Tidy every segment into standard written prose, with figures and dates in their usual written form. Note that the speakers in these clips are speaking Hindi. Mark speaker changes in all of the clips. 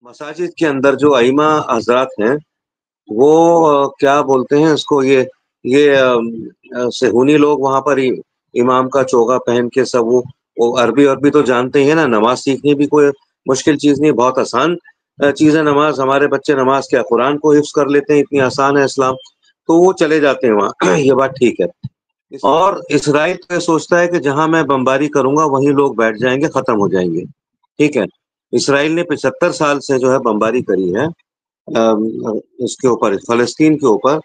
Speaker 1: मसाजिद के अंदर जो अइमा हज़रात हैं, वो क्या बोलते हैं उसको ये सेहूनी लोग वहाँ पर इमाम का चोगा पहन के सब वो अरबी-वरबी तो जानते ही हैं ना, नमाज़ सीखनी भी कोई मुश्किल चीज़ नहीं, बहुत आसान चीज़ है नमाज़। हमारे बच्चे नमाज़ क्या कुरान को हिफ्ज़ कर लेते हैं, इतनी आसान है इस्लाम, तो वो चले जाते हैं वहाँ, ये बात ठीक है। और इसराइल तो ये सोचता है कि जहाँ मैं बमबारी करूँगा, वहीं लोग बैठ जाएँगे, खत्म हो जाएँगे, ठीक है? इसराइल ने 75 साल से जो है बमबारी करी है उसके ऊपर फ़लस्तीन के ऊपर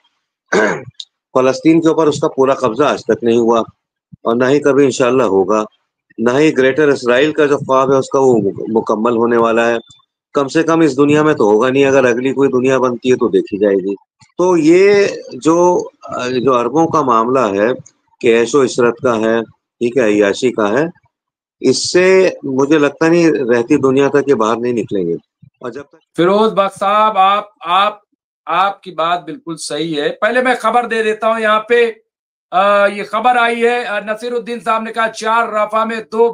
Speaker 1: फ़लस्तीन के ऊपर उसका पूरा कब्ज़ा आज तक नहीं हुआ और ना ही कभी इंशाअल्लाह होगा। ना ही ग्रेटर इसराइल का जो ख्वाब है उसका वो मुकम्मल होने वाला है। कम से कम इस दुनिया में तो होगा नहीं, अगर अगली कोई दुनिया बनती है तो देखी जाएगी। तो ये जो अरबों का मामला है कि ऐशो-इशरत का है, ठीक है, अय्याशी का है, इससे मुझे लगता नहीं रहती दुनिया तक ये बाहर नहीं निकलेंगे। और जब तक
Speaker 2: फिरोज बख्श साहब आपकी बात बिल्कुल सही है। पहले मैं खबर दे देता हूं यहाँ पे। ये खबर आई है, नसीरुद्दीन साहब ने कहा 4 रफा में 2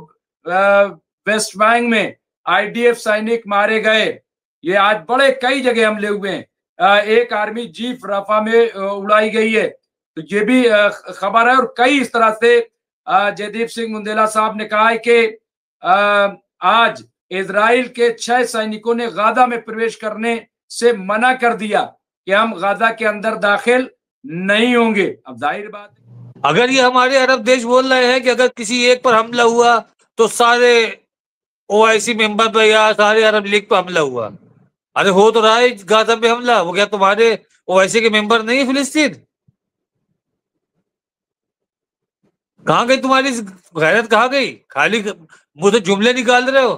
Speaker 2: वेस्ट बैंक में आईडीएफ सैनिक मारे गए। ये आज बड़े कई जगह हमले हुए हैं। एक आर्मी जीप रफा में उड़ाई गई है, तो ये भी खबर है। और कई इस तरह से जयदीप सिंह मुंदेला साहब ने कहा है कि आज इजराइल के 6 सैनिकों ने गाजा में प्रवेश करने से मना कर दिया कि हम गाजा के अंदर दाखिल नहीं होंगे। अब जाहिर बात है,
Speaker 3: अगर ये हमारे अरब देश बोल रहे हैं कि अगर किसी एक पर हमला हुआ तो सारे ओआईसी मेंबर पर या सारे अरब लीग पर हमला हुआ। अरे हो तो रहा है गाजा पे हमला, वो क्या तुम्हारे ओआईसी के मेंबर नहीं है फिलिस्तीन? कहाँ गई तुम्हारी गैरत, कहाँ गई? खाली मुझे जुमले निकाल रहे हो।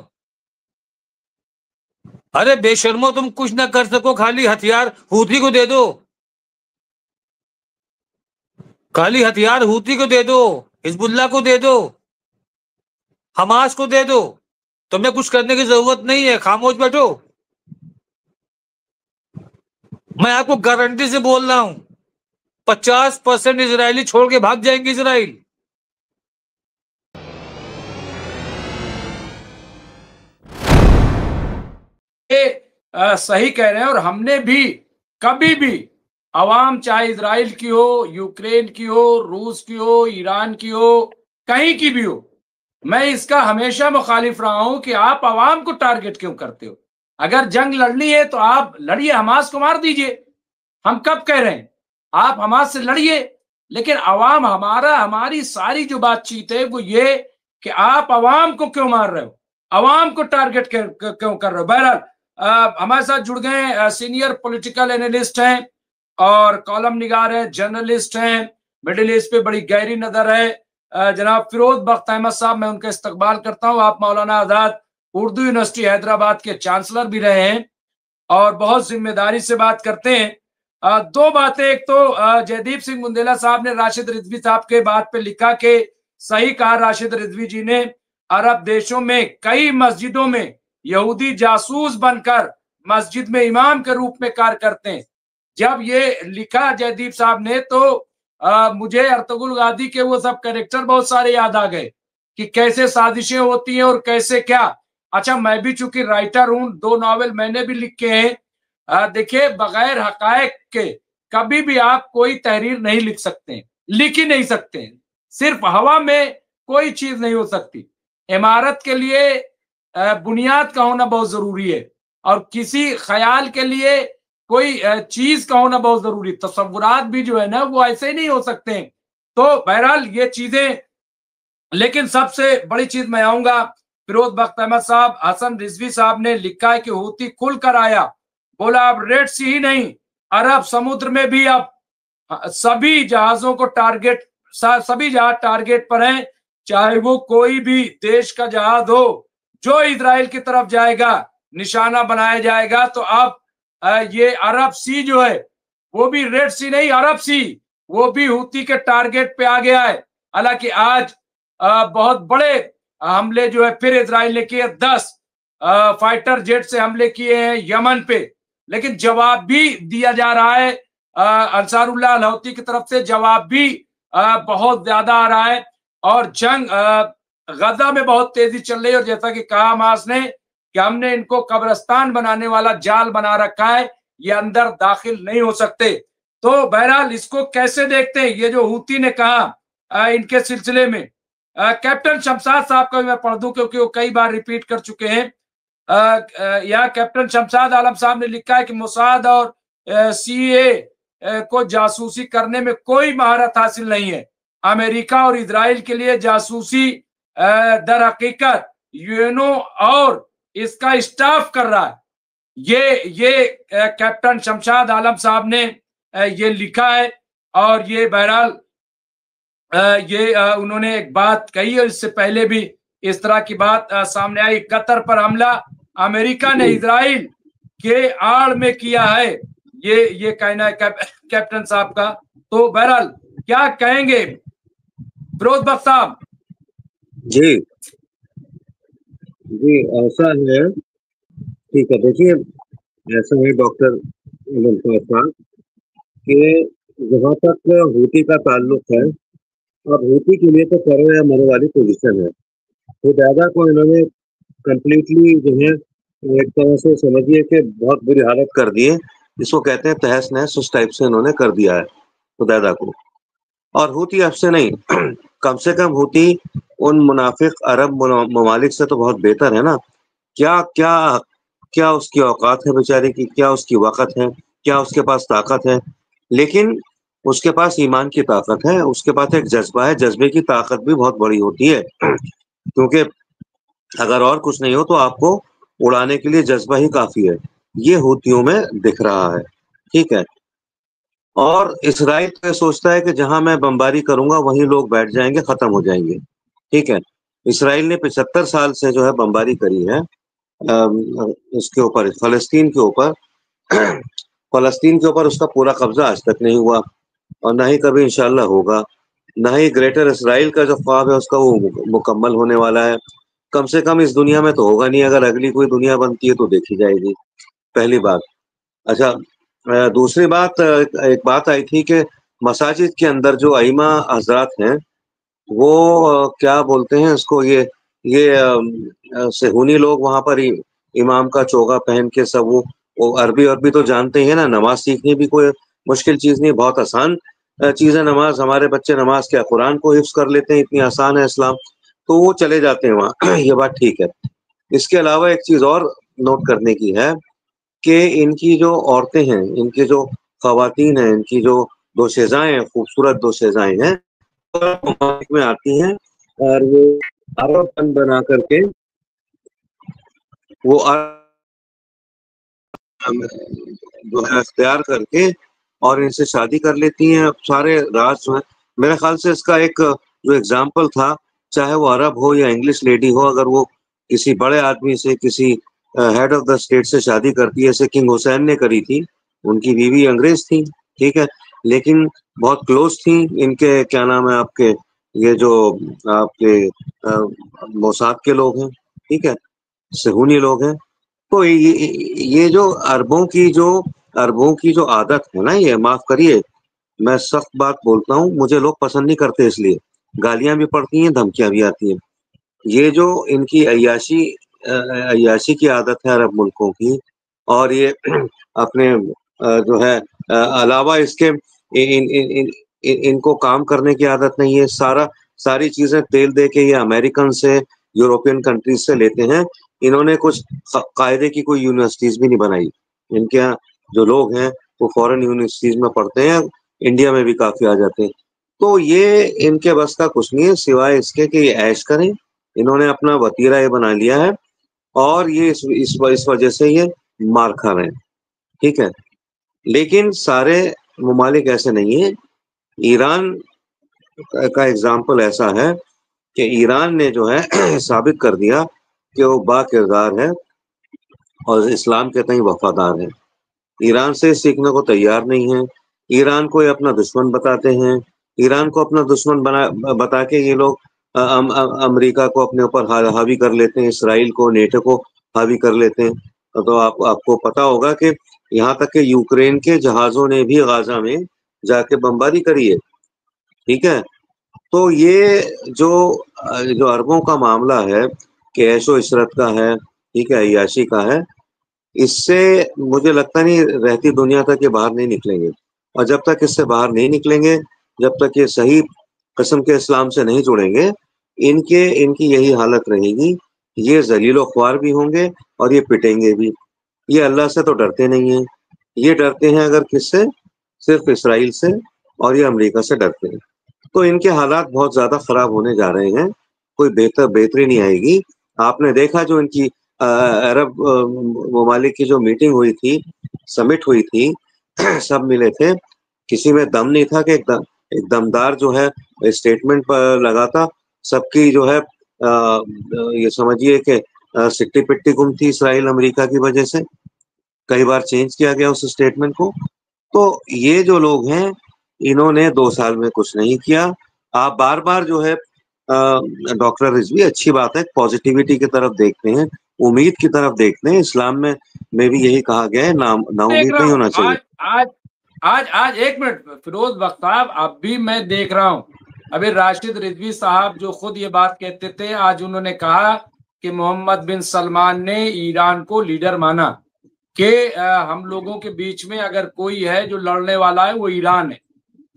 Speaker 3: अरे बेशर्मो, तुम कुछ ना कर सको, खाली हथियार हूती को दे दो, खाली हथियार हूती को दे दो, हिजबुल्लाह को दे दो, हमास को दे दो। तुम्हें कुछ करने की जरूरत नहीं है, खामोश बैठो। मैं आपको गारंटी से बोल रहा हूं 50% इजरायली छोड़ के भाग जाएंगे इजराइल।
Speaker 2: सही कह रहे हैं। और हमने भी कभी भी अवाम, चाहे इजराइल की हो, यूक्रेन की हो, रूस की हो, ईरान की हो, कहीं की भी हो, मैं इसका हमेशा मुखालिफ रहा हूं कि आप अवाम को टारगेट क्यों करते हो। अगर जंग लड़नी है तो आप लड़िए, हमास को मार दीजिए। हम कब कह रहे हैं आप हमास से लड़िए, लेकिन अवाम, हमारी सारी जो बातचीत है वो ये कि आप अवाम को क्यों मार रहे हो, अवाम को टारगेट क्यों कर रहे हो। बहरहाल हमारे साथ जुड़ गए सीनियर पॉलिटिकल एनालिस्ट हैं और कॉलम निगार हैं, जर्नलिस्ट हैं, मिडिल ईस्ट पे बड़ी गहरी नजर है जनाब फिरोज बख्श अहमद साहब। मैं उनका इस्तकबाल करता हूं। आप मौलाना आजाद उर्दू यूनिवर्सिटी हैदराबाद के चांसलर भी रहे हैं और बहुत जिम्मेदारी से बात करते हैं। 2 बातें, एक तो जयदीप सिंह मुंदेला साहब ने राशिद रिजवी साहब के बात पे लिखा कि सही कहा राशिद रिजवी जी ने, अरब देशों में कई मस्जिदों में यहूदी जासूस बनकर मस्जिद में इमाम के रूप में कार्य करते हैं। जब ये लिखा जयदीप साहब ने तो मुझे अर्तुगरुल गादी के वो सब कैरेक्टर बहुत सारे याद आ गए कि कैसे साजिशें होती हैं और कैसे क्या। अच्छा, मैं भी चूंकि राइटर हूं, 2 नॉवेल मैंने भी लिखे हैं। देखिए, बगैर हकायक के कभी भी आप कोई तहरीर नहीं लिख सकते, लिख ही नहीं सकते। सिर्फ हवा में कोई चीज नहीं हो सकती। इमारत के लिए बुनियाद का होना बहुत जरूरी है और किसी ख्याल के लिए कोई चीज का होना बहुत जरूरी। तस्वुरात भी जो है ना वो ऐसे ही नहीं हो सकते हैं। तो बहरहाल ये चीजें, लेकिन सबसे बड़ी चीज मैं आऊंगा, फिरोज बख्श अहमद साहब, हसन रिजवी साहब ने लिखा है कि हूती खुल कर आया, बोला अब रेड सी ही नहीं, अरब समुद्र में भी अब सभी जहाजों को टारगेट, सभी जहाज टारगेट पर हैं, चाहे वो कोई भी देश का जहाज हो, जो इजराइल की तरफ जाएगा निशाना बनाया जाएगा। तो अब ये अरब सी जो है वो भी रेड सी नहीं, अरब सी, वो भी हूती के टारगेट पे आ गया है। हालांकि आज बहुत बड़े हमले जो है फिर इजराइल ने किए, 10 फाइटर जेट से हमले किए हैं यमन पे, लेकिन जवाब भी दिया जा रहा है अंसारुल्लाह अल हौती की तरफ से, जवाब भी बहुत ज्यादा आ रहा है और जंग गजा में बहुत तेजी चल रही है। और जैसा कि कहा हमास ने कि हमने इनको कब्रिस्तान बनाने वाला जाल बना रखा है, ये अंदर दाखिल नहीं हो सकते। तो बहरहाल इसको कैसे देखते हैं? ये जो हूती ने कहा इनके सिलसिले में, कैप्टन शमशाद साहब का भी मैं पढ़ दूं क्योंकि वो कई बार रिपीट कर चुके हैं। यहाँ कैप्टन शमशाद आलम साहब ने लिखा है कि मोसाद और सीए को जासूसी करने में कोई महारत हासिल नहीं है। अमेरिका और इजराइल के लिए जासूसी दर हकीकत यूएनओ और इसका स्टाफ कर रहा है। ये कैप्टन शमशाद आलम साहब ने ये लिखा है। और ये बहरहाल उन्होंने एक बात कही और इससे पहले भी इस तरह की बात सामने आई। कतर पर हमला अमेरिका ने इजराइल के आड़ में किया है, ये कहना है कैप्टन साहब का। तो बहरहाल क्या कहेंगे फिरोज बख्श साहब?
Speaker 1: जी जी, ऐसा है, ठीक है। देखिए, ऐसा है डॉक्टर साहब कि जहाँ तक हूती का ताल्लुक है, अब हूती के लिए तो करो या मरो वाली पोजीशन है। तो दादा को इन्होंने कंप्लीटली जो है एक तरह से समझिए कि बहुत बुरी हालत कर दी है। इसको कहते हैं तहस नहस, उस टाइप से इन्होंने कर दिया है तो दादा को। और हूती अब से नहीं कम से कम हूती उन मुनाफिक अरब ममालिक से तो बहुत बेहतर है ना। क्या क्या क्या उसकी औकात है बेचारे की, क्या उसकी वक़्त है, क्या उसके पास ताकत है। लेकिन उसके पास ईमान की ताकत है, उसके पास एक जज्बा है, जज्बे की ताकत भी बहुत बड़ी होती है। क्योंकि अगर और कुछ नहीं हो तो आपको उड़ाने के लिए जज्बा ही काफ़ी है। ये हूतियों में दिख रहा है, ठीक है। और इसराइल तो ये सोचता है कि जहाँ मैं बमबारी करूँगा वहीं लोग बैठ जाएँगे, ख़त्म हो जाएँगे, ठीक है। इसराइल ने 75 साल से जो है बमबारी करी है उसके ऊपर, फ़लस्तीन के ऊपर। फ़लस्तीन के ऊपर उसका पूरा कब्ज़ा आज तक नहीं हुआ और ना ही कभी इंशाअल्लाह होगा। ना ही ग्रेटर इसराइल का जो ख्वाब है उसका वो मुकम्मल होने वाला है। कम से कम इस दुनिया में तो होगा नहीं, अगर अगली कोई दुनिया बनती है तो देखी जाएगी, पहली बात। अच्छा, दूसरी बात, एक बात आई थी कि मसाजिद के अंदर जो अइमा हज़रात हैं, वो क्या बोलते हैं इसको, ये सेहूनी लोग वहाँ पर इमाम का चोगा पहन के सब वो अरबी तो जानते ही हैं ना। नमाज सीखनी भी कोई मुश्किल चीज़ नहीं, बहुत आसान चीज़ है नमाज। हमारे बच्चे नमाज क्या कुरान को हिफ्ज़ कर लेते हैं, इतनी आसान है इस्लाम, तो वो चले जाते हैं वहाँ। ये बात ठीक है। इसके अलावा एक चीज़ और नोट करने की है कि इनकी जो औरतें हैं, इनकी जो ख़वातीन हैं, इनकी जो दोशेज़ाएँ हैं, खूबसूरत दोशेज़ाएँ हैं, में आती हैं और वो अरब पन बना करके वो अख्तियार करके और इनसे शादी कर लेती हैं। अब सारे राज जो है, मेरे ख्याल से इसका एक जो एग्जाम्पल था, चाहे वो अरब हो या इंग्लिश लेडी हो, अगर वो किसी बड़े आदमी से, किसी हेड ऑफ द स्टेट से शादी करती है, जैसे किंग हुसैन ने करी थी। उनकी बीवी अंग्रेज थी, ठीक है, लेकिन बहुत क्लोज थी इनके, क्या नाम है आपके, ये जो आपके मोसाद के लोग हैं, ठीक है, सेहूनी लोग हैं। तो ये जो अरबों की जो आदत है ना, ये माफ करिए मैं सख्त बात बोलता हूँ, मुझे लोग पसंद नहीं करते, इसलिए गालियां भी पड़ती हैं, धमकियां भी आती हैं। ये जो इनकी अय्याशी की आदत है अरब मुल्कों की, और ये अपने जो है अलावा इसके इनको काम करने की आदत नहीं है। सारी चीजें तेल दे के ये अमेरिकन से, यूरोपियन कंट्रीज से लेते हैं। इन्होंने कुछ कायदे की कोई यूनिवर्सिटीज भी नहीं बनाई। इनके यहाँ जो लोग हैं वो फॉरेन यूनिवर्सिटीज में पढ़ते हैं, इंडिया में भी काफी आ जाते हैं। तो ये इनके बस का कुछ नहीं है सिवाय इसके कि ये ऐश करें। इन्होंने अपना वतीरा ये बना लिया है और ये इस वजह से ये मार खा रहे हैं, ठीक है। लेकिन सारे ममालिक ऐसे नहीं है। ईरान का एग्जाम्पल ऐसा है कि ईरान ने जो है साबित कर दिया कि वो बाकिरदार है और इस्लाम के तई वफादार है। ईरान से सीखने को तैयार नहीं है। ईरान को ये अपना दुश्मन बताते हैं। ईरान को अपना दुश्मन बता के ये लोग अमेरिका को अपने ऊपर हावी कर लेते हैं, इसराइल को, नेटो को हावी कर लेते हैं। तो आपको पता होगा कि यहाँ तक कि यूक्रेन के जहाज़ों ने भी गाजा में जाके बमबारी करी है, ठीक है। तो ये जो अरबों का मामला है कि ऐशो इशरत का है ठीक है, अय्याशी का है। इससे मुझे लगता नहीं रहती दुनिया तक ये बाहर नहीं निकलेंगे, और जब तक इससे बाहर नहीं निकलेंगे, जब तक ये सही किस्म के इस्लाम से नहीं जुड़ेंगे, इनकी यही हालत रहेगी। ये जलीलो ख्वार भी होंगे और ये पिटेंगे भी। ये अल्लाह से तो डरते नहीं हैं, ये डरते हैं अगर किससे, सिर्फ इसराइल से, और ये अमेरिका से डरते हैं। तो इनके हालात बहुत ज्यादा खराब होने जा रहे हैं, कोई बेहतरी नहीं आएगी। आपने देखा जो इनकी अरब ममालिक की जो मीटिंग हुई थी, समिट हुई थी, सब मिले थे, किसी में दम नहीं था कि एक दमदार जो है स्टेटमेंट पर लगा था। सबकी जो है ये समझिए कि सिट्टी पिट्टी गुम थी इसराइल अमेरिका की वजह से। कई बार चेंज किया गया उस स्टेटमेंट को। तो ये जो लोग हैं, इन्होंने 2 साल में कुछ नहीं किया। आप बार बार जो है डॉक्टर रिजवी, अच्छी बात है, पॉजिटिविटी की तरफ देखते हैं, उम्मीद की तरफ देखते हैं। इस्लाम में भी यही कहा गया है, नाउम्मीद नहीं होना चाहिए।
Speaker 2: आज एक मिनट फिरोज बख्ताब, अब भी मैं देख रहा हूँ, अभी राशिद रिजवी साहब जो खुद ये बात कहते थे, आज उन्होंने कहा कि मोहम्मद बिन सलमान ने ईरान को लीडर माना कि हम लोगों के बीच में अगर कोई है जो लड़ने वाला है वो ईरान है।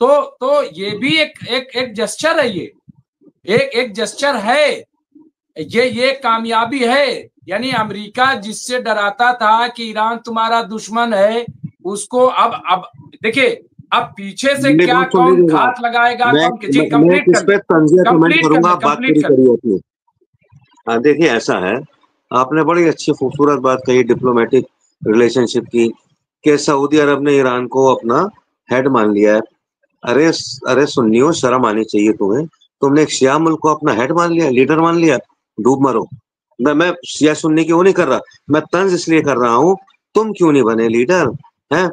Speaker 2: तो ये भी एक जेस्चर है, ये एक जेस्चर है, ये कामयाबी है। यानी अमेरिका जिससे डराता था कि ईरान तुम्हारा दुश्मन है, उसको अब देखिए, अब पीछे से क्या कौन घात लगाएगा, कौन
Speaker 1: देखिए ऐसा है, आपने बड़ी अच्छी खूबसूरत बात कही डिप्लोमेटिक रिलेशनशिप की, कि सऊदी अरब ने ईरान को अपना हेड मान लिया है। अरे सुन्नियों, शर्म आनी चाहिए तुम्हें। तुमने एक शिया मुल्क को अपना हेड मान लिया, लीडर मान लिया। डूब मरो। मैं शिया सुन्नी की वो नहीं कर रहा, मैं तंज इसलिए कर रहा हूँ, तुम क्यों नहीं बने लीडर हैं?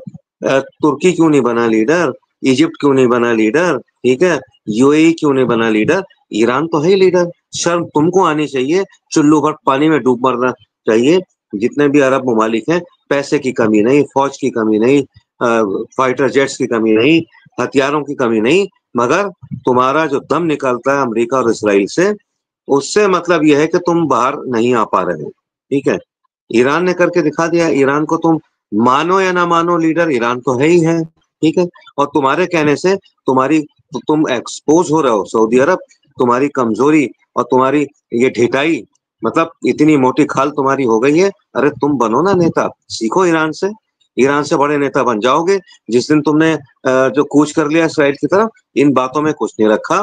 Speaker 1: तुर्की क्यों नहीं बना लीडर? इजिप्ट क्यों नहीं बना लीडर? ठीक है, यूएई क्यों नहीं बना लीडर? ईरान तो है लीडर। शर्म तुमको आनी चाहिए, चुल्लू भर पानी में डूब मरना चाहिए। जितने भी अरब ममालिक हैं, पैसे की कमी नहीं, फौज की कमी नहीं, फाइटर जेट्स की कमी नहीं, हथियारों की कमी नहीं, मगर तुम्हारा जो दम निकलता है अमेरिका और इसराइल से, उससे मतलब यह है कि तुम बाहर नहीं आ पा रहे। ठीक है, ईरान ने करके दिखा दिया। ईरान को तुम मानो या ना मानो लीडर, ईरान तो है ही है। ठीक है, और तुम्हारे कहने से तुम एक्सपोज हो रहे हो। सऊदी अरब तुम्हारी कमजोरी और तुम्हारी ये ढिठाई, मतलब इतनी मोटी खाल तुम्हारी हो गई है। अरे तुम बनो ना नेता, सीखो ईरान से, ईरान से बड़े नेता बन जाओगे। जिस दिन तुमने जो कूच कर लिया इसराइल की तरफ, इन बातों में कुछ नहीं रखा।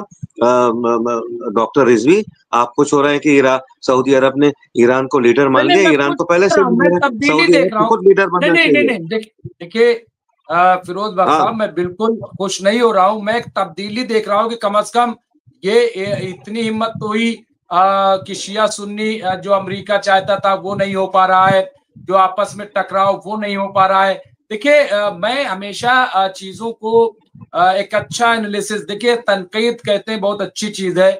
Speaker 1: डॉक्टर रिजवी, आप कुछ हो रहा है कि सऊदी अरब ने ईरान को लीडर मान लिया। ईरान तो पहले से
Speaker 2: सऊदी अरब को खुद लीडर बनना चाहिए। देखिए फिरोज बख्ताब, मैं बिल्कुल खुश नहीं हो रहा हूँ, मैं एक तब्दीली देख रहा हूँ कि कम से कम ये इतनी हिम्मत तो हुई कि शिया सुन्नी जो अमेरिका चाहता था वो नहीं हो पा रहा है, जो आपस में टकराव वो नहीं हो पा रहा है। देखिए मैं हमेशा चीजों को एक अच्छा एनालिसिस, देखिए तनकीद कहते हैं बहुत अच्छी चीज है,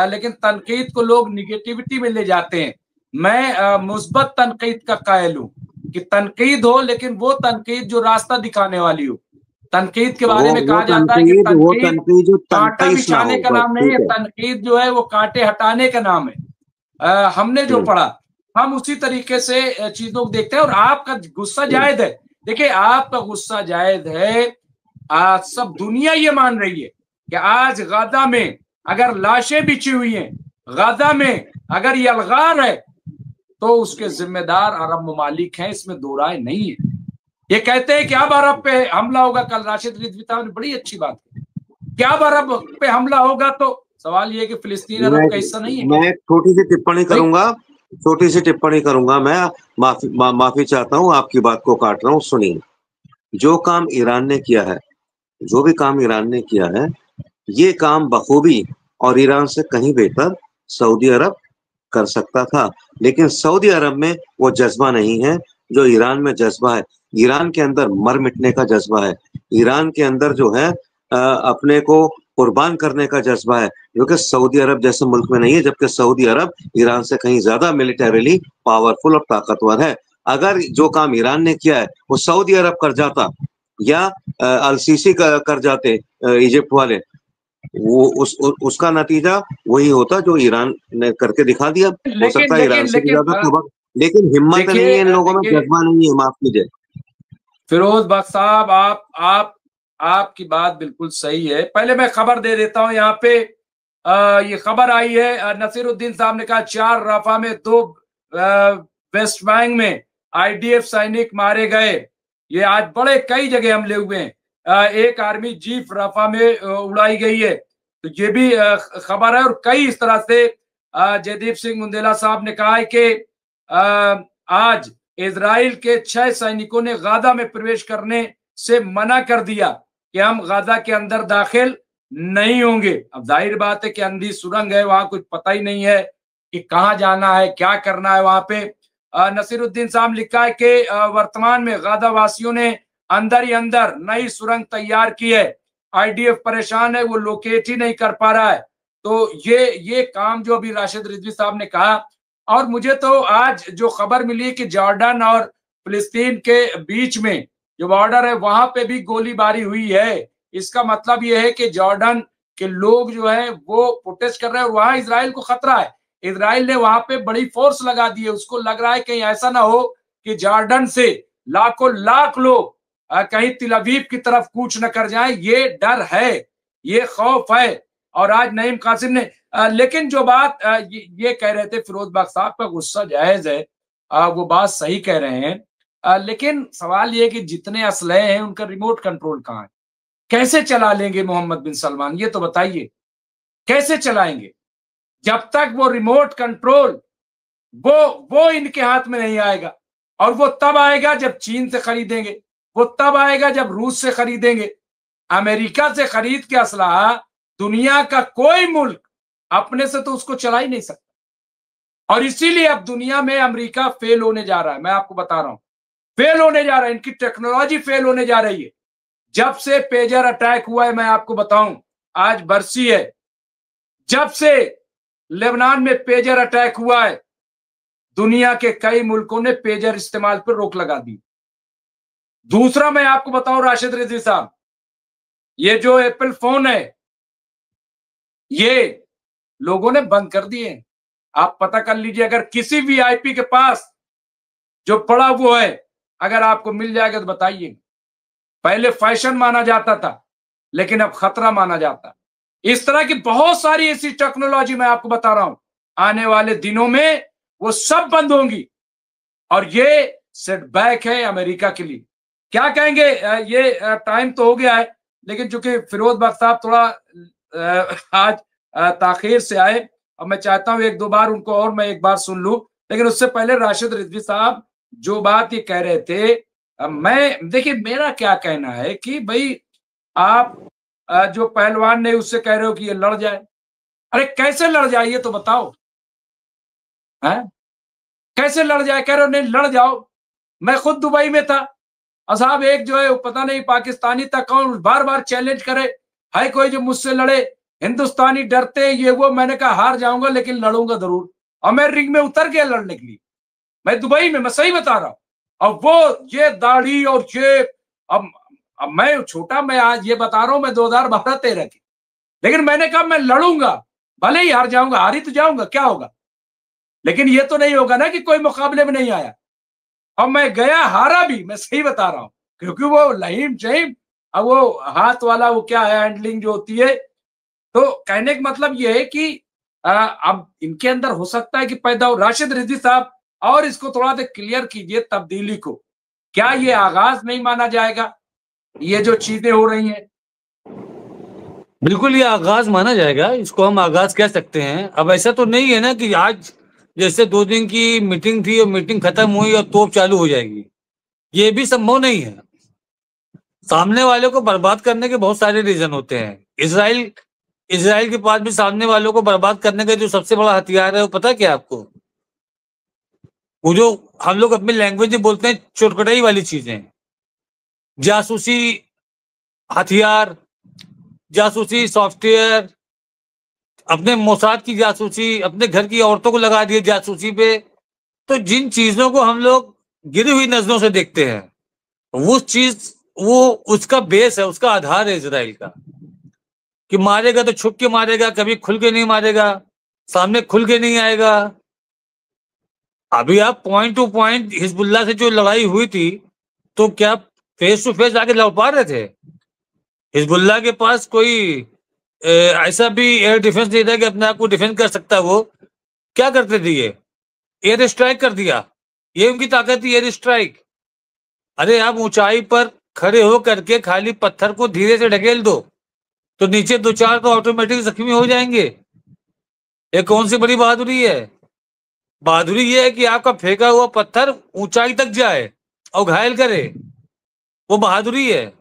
Speaker 2: लेकिन तनकीद को लोग निगेटिविटी में ले जाते हैं। मैं मुस्बत तनकीद का कायल हूँ कि तनकीद हो, लेकिन वो तनकीद जो रास्ता दिखाने वाली हो। तनकीद के बारे में कहा जाता है कि तनकीद कांटा बिछाने का नाम नहीं है, तनकीद जो है वो कांटे हटाने का नाम है। हमने जो पढ़ा हम उसी तरीके से चीजों को देखते हैं। और आपका गुस्सा जायज है, देखिए आपका गुस्सा जायज है। आज सब दुनिया ये मान रही है कि आज गाजा में अगर लाशें बिछी हुई हैं, गाजा में अगर यलगार है, तो उसके जिम्मेदार अरब ममालिक हैं, इसमें दो राय नहीं है। ये कहते हैं कि अब अरब पे हमला होगा, कल राशिद रिजवी साहब ने बड़ी अच्छी बात की, क्या अब अरब पे हमला होगा? तो सवाल ये कि फिलिस्तीन अरब का हिस्सा नहीं है।
Speaker 1: मैं छोटी सी टिप्पणी करूंगा, मैं माफी चाहता हूँ, आपकी बात को काट रहा हूँ। सुनिए, जो काम ईरान ने किया है, जो भी काम ईरान ने किया है, ये काम बखूबी और ईरान से कहीं बेहतर सऊदी अरब कर सकता था। लेकिन सऊदी अरब में वो जज्बा नहीं है जो ईरान में जज्बा है। ईरान के अंदर मर मिटने का जज्बा है, ईरान के अंदर जो है अपने को कुर्बान करने का जज्बा है, जो कि सऊदी अरब जैसे मुल्क में नहीं है। जबकि सऊदी अरब ईरान से कहीं ज्यादा मिलिटरीली पावरफुल और ताकतवर है। अगर जो काम ईरान ने किया है वो सऊदी अरब कर जाता या अल-सीसी कर जाते इजिप्ट वाले, वो उसका नतीजा वही होता जो ईरान ने करके दिखा दिया। हो सकता है ईरान से ज्यादा लेकिन हिम्मत नहीं है इन लोगों में, जज्बा नहीं है। माफ कीजिए
Speaker 2: फिरोज बख्श साहब, आपकी बात बिल्कुल सही है। पहले मैं खबर दे देता हूं यहाँ पे। ये खबर आई है, नसीरुद्दीन साहब ने कहा 4 रफा में 2 वेस्ट बैंक में आईडीएफ सैनिक मारे गए। ये आज बड़े कई जगह हमले हुए हैं। एक आर्मी जीप रफा में उड़ाई गई है, तो ये भी खबर है। और कई इस तरह से जयदीप सिंह मुंदेला साहब ने कहा है कि आज इजराइल के 6 सैनिकों ने गाजा में प्रवेश करने से मना कर दिया कि हम गाजा के अंदर दाखिल नहीं होंगे। अब जाहिर बात है कि अंधी सुरंग है, वहां कुछ पता ही नहीं है कि कहाँ जाना है, क्या करना है वहां पे। नसीरुद्दीन साहब लिखा है कि वर्तमान में गाजा वासियों ने अंदर ही अंदर नई सुरंग तैयार की है। आईडीएफ परेशान है, वो लोकेट ही नहीं कर पा रहा है। तो ये काम जो अभी राशिद रिजवी साहब ने कहा, और मुझे तो आज जो खबर मिली कि जॉर्डन और फिलिस्तीन के बीच में जो बॉर्डर है वहां पे भी गोलीबारी हुई है। इसका मतलब ये है कि जॉर्डन के लोग जो है वो प्रोटेस्ट कर रहे हैं और वहां इजराइल को खतरा है। इजराइल ने वहां पे बड़ी फोर्स लगा दी है। उसको लग रहा है कहीं ऐसा ना हो कि जॉर्डन से लाखों लाख लोग कहीं तिल अवीव की तरफ कूच न कर जाएं। ये डर है, ये खौफ है। और आज नईम कासिम ने लेकिन जो बात ये कह रहे थे, फिरोज बख्श साहब का गुस्सा जायज है, वो बात सही कह रहे हैं। लेकिन सवाल ये कि जितने असलहे हैं उनका रिमोट कंट्रोल कहाँ है? कैसे चला लेंगे मोहम्मद बिन सलमान? ये तो बताइए, कैसे चलाएंगे जब तक वो रिमोट कंट्रोल वो इनके हाथ में नहीं आएगा। और वो तब आएगा जब चीन से खरीदेंगे, वो तब आएगा जब रूस से खरीदेंगे। अमेरिका से खरीद के असलहा दुनिया का कोई मुल्क अपने से तो उसको चला ही नहीं सकता। और इसीलिए अब दुनिया में अमेरिका फेल होने जा रहा है। मैं आपको बता रहा हूं, फेल होने जा रहा है। इनकी टेक्नोलॉजी फेल होने जा रही है। जब से पेजर अटैक हुआ है, मैं आपको बताऊं, आज बरसी है, जब से लेबनान में पेजर अटैक हुआ है, दुनिया के कई मुल्कों ने पेजर इस्तेमाल पर रोक लगा दी। दूसरा मैं आपको बताऊं राशिद रिजवी साहब, ये जो एप्पल फोन है ये लोगों ने बंद कर दिए। आप पता कर लीजिए, अगर किसी वीआईपी के पास जो पड़ा वो है, अगर आपको मिल जाएगा तो बताइए। पहले फैशन माना जाता था, लेकिन अब खतरा माना जाता। इस तरह की बहुत सारी ऐसी टेक्नोलॉजी मैं आपको बता रहा हूं, आने वाले दिनों में वो सब बंद होंगी। और ये सेटबैक है अमेरिका के लिए। क्या कहेंगे? ये टाइम तो हो गया है, लेकिन चूंकि फिरोज बख्श साहब थोड़ा आज ताखिर से आए, और मैं चाहता हूं 1-2 बार उनको और मैं एक बार सुन लूं। लेकिन उससे पहले राशिद रिजवी साहब जो बात ये कह रहे थे, मैं देखिए मेरा क्या कहना है कि भाई आप जो पहलवान ने उससे कह रहे हो कि ये लड़ जाए। अरे कैसे लड़ जाए ये तो बताओ, है कैसे लड़ जाए? कह रहे हो नहीं लड़ जाओ। मैं खुद दुबई में था, साहब एक जो है पता नहीं पाकिस्तानी था कौन, बार बार चैलेंज करे, है कोई जो मुझसे लड़े, हिंदुस्तानी डरते ये वो। मैंने कहा हार जाऊंगा लेकिन लड़ूंगा जरूर। और मैं रिंग में उतर गया लड़ने के लिए, मैं दुबई में, मैं सही बता रहा हूं। अब वो ये दाढ़ी और ये, अब मैं छोटा, मैं आज ये बता रहा हूं, मैं 2012-13 की, लेकिन मैंने कहा मैं लड़ूंगा, भले ही हार जाऊंगा, हारी तो जाऊंगा, क्या होगा, लेकिन ये तो नहीं होगा ना कि कोई मुकाबले में नहीं आया। अब मैं गया, हारा भी, मैं सही बता रहा हूं, क्योंकि वो लहीम जहीम, अब वो हाथ वाला वो क्या है, हैंडलिंग जो होती है। तो कहने का मतलब ये है कि अब इनके अंदर हो सकता है कि पैदा हो। राशिद रिजवी साहब, और इसको थोड़ा सा क्लियर कीजिए तब्दीली को, क्या ये आगाज नहीं माना जाएगा ये जो चीजें हो रही हैं?
Speaker 3: बिल्कुल ये आगाज माना जाएगा, इसको हम आगाज कह सकते हैं। अब ऐसा तो नहीं है ना कि आज जैसे 2 दिन की मीटिंग थी और मीटिंग खत्म हुई और तोप चालू हो जाएगी, ये भी संभव नहीं है। सामने वाले को बर्बाद करने के बहुत सारे रीजन होते हैं। इजराइल के पास भी सामने वालों को बर्बाद करने का जो सबसे बड़ा हथियार है वो पता क्या आपको? वो जो हम लोग अपनी लैंग्वेज में बोलते हैं चुरकटाई वाली चीजें, जासूसी हथियार, जासूसी सॉफ्टवेयर, अपने मोसाद की जासूसी, अपने घर की औरतों को लगा दिए जासूसी पे। तो जिन चीजों को हम लोग गिरी हुई नजरों से देखते हैं, वो चीज, वो उसका बेस है, उसका आधार है इजराइल का, कि मारेगा तो छुप के मारेगा, कभी खुल के नहीं मारेगा, सामने खुल के नहीं आएगा। अभी आप पॉइंट टू पॉइंट हिजबुल्लाह से जो लड़ाई हुई थी, तो क्या फेस टू फेस आके लड़ पा रहे थे? हिजबुल्लाह के पास कोई ऐसा भी एयर डिफेंस नहीं था कि अपने आप को डिफेंड कर सकता। वो क्या करते थे? ये एयर स्ट्राइक कर दिया, ये उनकी ताकत थी, एयर स्ट्राइक। अरे आप ऊंचाई पर खड़े हो करके खाली पत्थर को धीरे से ढकेल दो, तो नीचे दो चार तो ऑटोमेटिक जख्मी हो जाएंगे। ये कौन सी बड़ी बहादुरी है? बहादुरी ये है कि आपका फेंका हुआ पत्थर ऊंचाई तक जाए और घायल करे, वो बहादुरी है।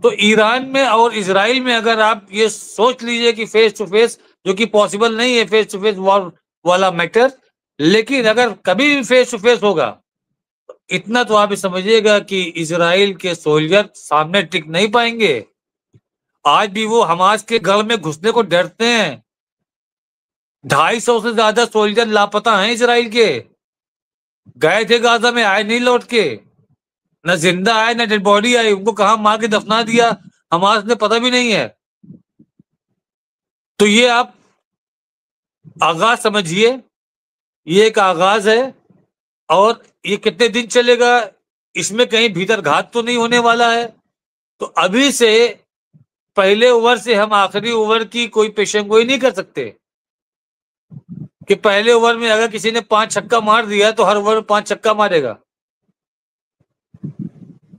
Speaker 3: तो ईरान में और इजराइल में अगर आप ये सोच लीजिए कि फेस टू फेस, जो कि पॉसिबल नहीं है फेस टू फेस वॉर वाला मैटर, लेकिन अगर कभी भी फेस टू फेस होगा, तो इतना तो आप समझिएगा कि इजराइल के सोल्जर सामने टिक नहीं पाएंगे। आज भी वो हमास के गढ़ में घुसने को डरते हैं। 250 से ज्यादा सोल्जर लापता हैं इजराइल के, गए थे गाजा में, आए नहीं लौट के, न जिंदा आए न डेड बॉडी आई, उनको कहां मार के दफना दिया हमास ने पता भी नहीं है। तो ये आप आगाज समझिए, ये एक आगाज है, और ये कितने दिन चलेगा, इसमें कहीं भीतर घात तो नहीं होने वाला है। तो अभी से पहले ओवर से हम आखिरी ओवर की कोई पेशेंगोई नहीं कर सकते कि पहले ओवर में अगर किसी ने 5 छक्का मार दिया तो हर ओवर में 5 छक्का मारेगा।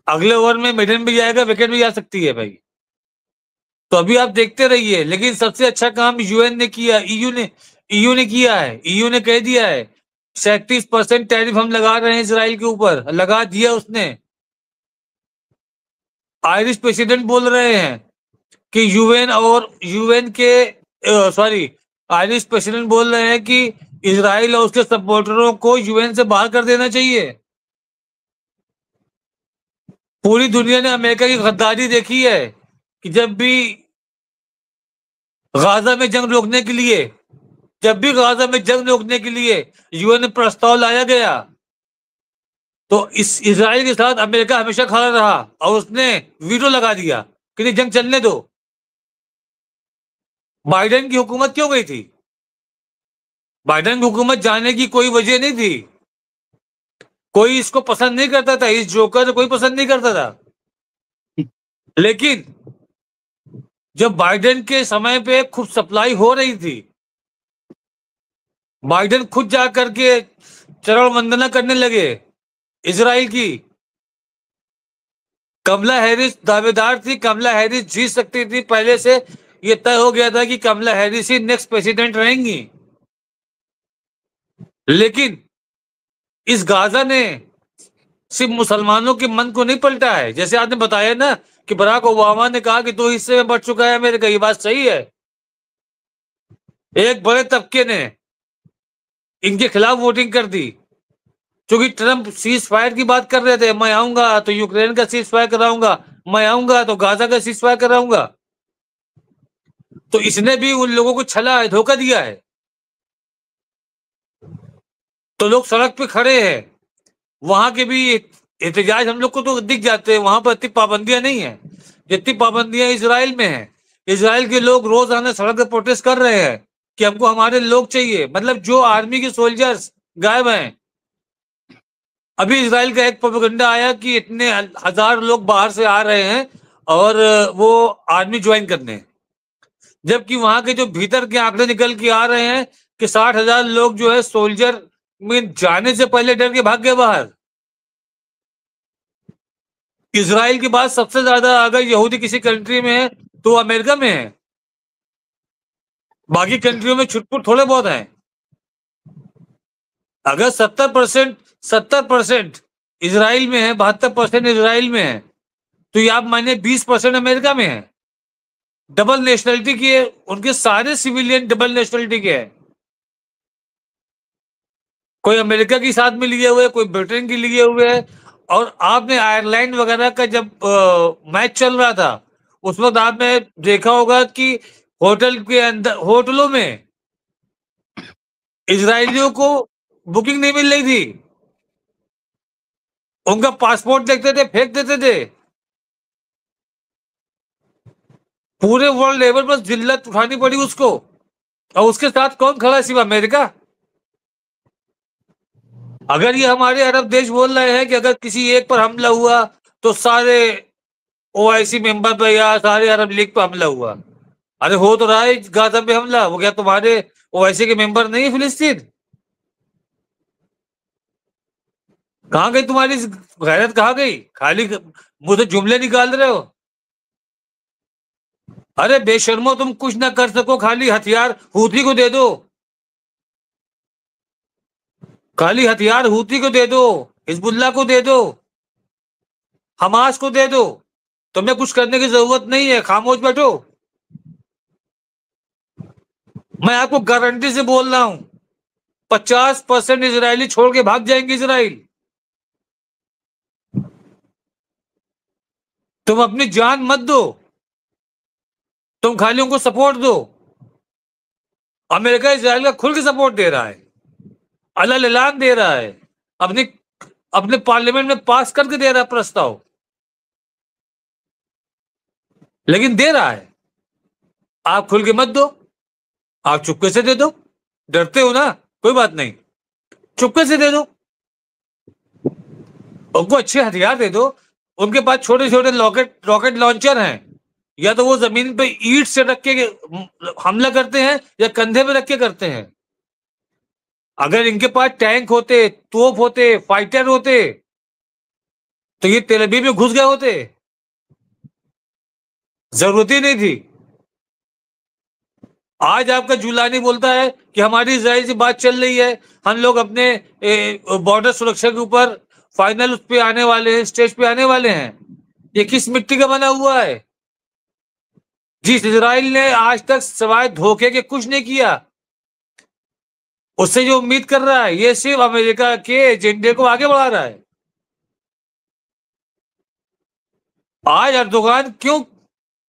Speaker 3: अगले ओवर में मिडन भी जाएगा, विकेट भी जा सकती है भाई। तो अभी आप देखते रहिए। लेकिन सबसे अच्छा काम यूएन ने किया, ईयू ने किया है। ईयू ने कह दिया है 37% टैरिफ हम लगा रहे हैं इसराइल के ऊपर, लगा दिया उसने। आयरिश प्रेसिडेंट बोल रहे हैं कि यूएन के आयरिश प्रेसिडेंट बोल रहे हैं कि इजराइल और उसके सपोर्टरों को यूएन से बाहर कर देना चाहिए। पूरी दुनिया ने अमेरिका की गद्दारी देखी है कि जब भी गाजा में जंग रोकने के लिए यूएन में प्रस्ताव लाया गया, तो इस इजराइल के साथ अमेरिका हमेशा खड़ा रहा और उसने वीटो लगा दिया कि नहीं, जंग चलने दो। बाइडेन की हुकूमत क्यों गई थी? बाइडेन की हुकूमत जाने की कोई वजह नहीं थी। कोई इसको पसंद नहीं करता था, इस जोकर कोई पसंद नहीं करता था। लेकिन जब बाइडेन के समय पे खुद सप्लाई हो रही थी, बाइडेन खुद जा करके चरण वंदना करने लगे इजराइल की। कमला हैरिस दावेदार थी, कमला हैरिस जीत सकती थी, पहले से ये तय हो गया था कि कमला हैरिस ही नेक्स्ट प्रेसिडेंट रहेंगी। लेकिन इस गाजा ने सिर्फ मुसलमानों के मन को नहीं पलटा है। जैसे आपने बताया ना कि बराक ओबामा ने कहा कि 2 हिस्से में बढ़ चुका है अमेरिका, ये बात सही है। एक बड़े तबके ने इनके खिलाफ वोटिंग कर दी, क्योंकि ट्रंप सीज फायर की बात कर रहे थे, मैं आऊंगा तो यूक्रेन का सीज फायर कराऊंगा, मैं आऊंगा तो गाजा का सीज फायर कराऊंगा। तो इसने भी उन लोगों को छला है, धोखा दिया है। तो लोग सड़क पे खड़े हैं, वहां के भी एहतजाज हम लोग को तो दिख जाते हैं। वहां पर इतनी पाबंदियां नहीं है जितनी पाबंदियां इजराइल में है। इजराइल के लोग रोजाना सड़क पर प्रोटेस्ट कर रहे हैं कि हमको हमारे लोग चाहिए, मतलब जो आर्मी के सोल्जर्स गायब हैं। अभी इजराइल का एक प्रोपेगेंडा आया कि इतने 1000 लोग बाहर से आ रहे हैं और वो आर्मी ज्वाइन करने, जबकि वहां के जो भीतर के आंकड़े निकल के आ रहे हैं कि 60,000 लोग जो है सोल्जर में जाने से पहले डर के भाग गए बाहर। इजराइल के बाद सबसे ज्यादा अगर यहूदी किसी कंट्री में है तो अमेरिका में है, बाकी कंट्रियों में छुटपुट थोड़े बहुत हैं। अगर 70% इजराइल में है, 72% इजराइल में है, तो ये आप मानिए 20% अमेरिका में है। डबल नेशनलिटी की है, उनके सारे सिविलियन डबल नेशनलिटी के हैं। कोई अमेरिका की साथ में लिए हुए, कोई ब्रिटेन की लिए हुए है। और आपने आयरलैंड वगैरह का जब मैच चल रहा था, उस वक्त आपने देखा होगा कि होटल के अंदर, होटलों में इजरायलियों को बुकिंग नहीं मिल रही थी। उनका पासपोर्ट देखते थे, फेंक देते थे। पूरे वर्ल्ड लेवल पर जिल्लत उठानी पड़ी उसको। और उसके साथ कौन खड़ा है सिर्फ अमेरिका? अगर ये हमारे अरब देश बोल रहे हैं कि अगर किसी एक पर हमला हुआ तो सारे ओआईसी मेंबर पर या सारे अरब लीग पर हमला हुआ। अरे हो तो रहा है गाजा पे हमला, वो क्या तुम्हारे ओआईसी के मेंबर नहीं है फिलिस्तीन? कहाँ गई तुम्हारी गैरत, कहाँ गई? खाली मुंह से जुमले निकाल रहे हो। अरे बेशर्मो, तुम कुछ ना कर सको, खाली हथियार हूती को दे दो, खाली हथियार हूती को दे दो, हिजबुल्लाह को दे दो, हमास को दे दो। तुम्हें कुछ करने की जरूरत नहीं है, खामोश बैठो। मैं आपको गारंटी से बोल रहा हूं 50% इजरायली छोड़ के भाग जाएंगे इसराइल। तुम अपनी जान मत दो, तुम खाली उनको सपोर्ट दो। अमेरिका इजराइल का खुल के सपोर्ट दे रहा है, अलग ऐलान दे रहा है, अपने अपने पार्लियामेंट में पास करके दे रहा है प्रस्ताव, लेकिन दे रहा है। आप खुल के मत दो, आप चुपके से दे दो। डरते हो ना, कोई बात नहीं, चुपके से दे दो। उनको अच्छे हथियार दे दो। उनके पास छोटे छोटे रॉकेट लॉन्चर हैं, या तो वो जमीन पे ईंट से रख के हमला करते हैं या कंधे पे रख के करते हैं। अगर इनके पास टैंक होते, तोप होते, फाइटर होते तो ये तेल अवीव में घुस गए होते, जरूरत ही नहीं थी। आज आपका जुलानी बोलता है कि हमारी इजराइल से बात चल रही है, हम लोग अपने बॉर्डर सुरक्षा के ऊपर फाइनल उस पे आने वाले हैं, स्टेज पे आने वाले हैं। ये किस मिट्टी का बना हुआ है? जिस इजराइल ने आज तक सिवाय धोखे के कुछ नहीं किया, उससे जो उम्मीद कर रहा है ये सिर्फ अमेरिका के एजेंडे को आगे बढ़ा रहा है। आज अर्दोगान क्यों